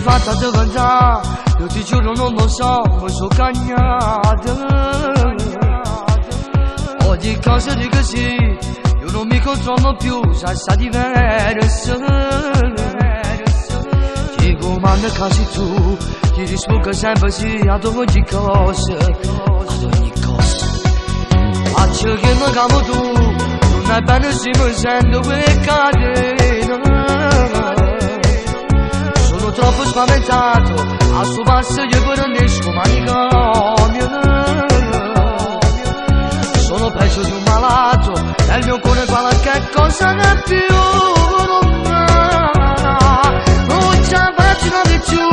fatta diventare, io ti giuro non lo so, mi sono cagnato. Ogni cosa di così, io non mi controllo più, sai sta diverso. Ti comando quasi tu, ti rispondo sempre sì ad ogni cosa, ad ogni cosa. Faccio che non camo tu, non è bene se mi sento quelle catene. Sono troppo spaventato, a suo passo io guarnisco manicomio. Sono peggio di un malato, e il mio cuore qualche cosa ne più. Non ce la faccio di più,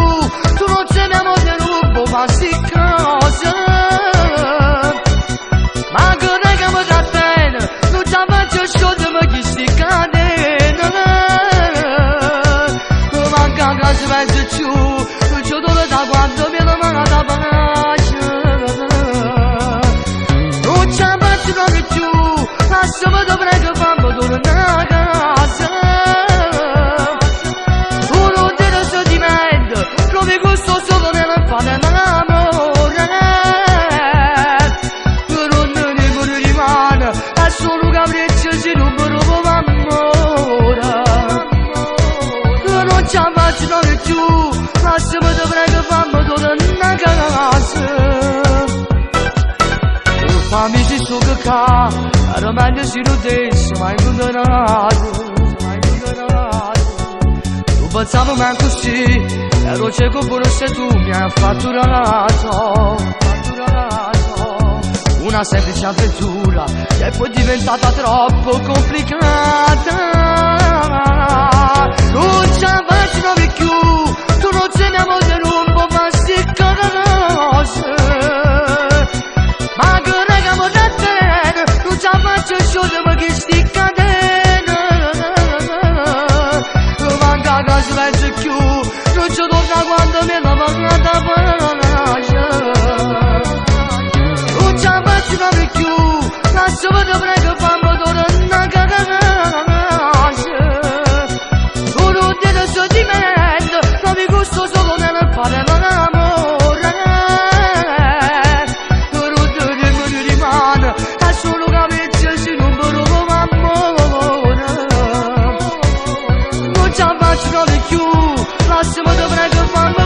tu non sei mia moglie, rubo, ma sti cose. Ma che ne che mi dà bene, non ce la faccio sciogliere chi sti catene. Manca che si vede più, non c'è dove da quando mi la mano da pace. Non ce la faccio di più, lasciami da prego fammi tornare a casa. Tu non ti lo sentimento, trovi gusto solo nel fare l'amore. Però non ne rimane, è solo capriccio se non mi trovo amore. Non ce la faccio di più, lasciami da prego fammi tornare a casa. Fammi ci sto che ca, era meglio se lo dessi, ma hai condannato. Tu pensavo me così, ero cieco pure se tu mi hai fatturato. Una semplice avventura che poi è diventata troppo complicata. Non ce la faccio più, tu non sei mia moglie, non può fare sti cose. Ma che raga mi dà bene, non ce la faccio sciogliere che sti catene. Manca che si vede più, non ci torna quando mi la pagata pace. Non ce la faccio più, lasciami da prego fammi tornare a casa. Tu non ti lo sentimento, trovi gusto solo nel fare l'amore. È solo capriccio se non mi trovo amore. Non ce la faccio più, lasciami da prego fammi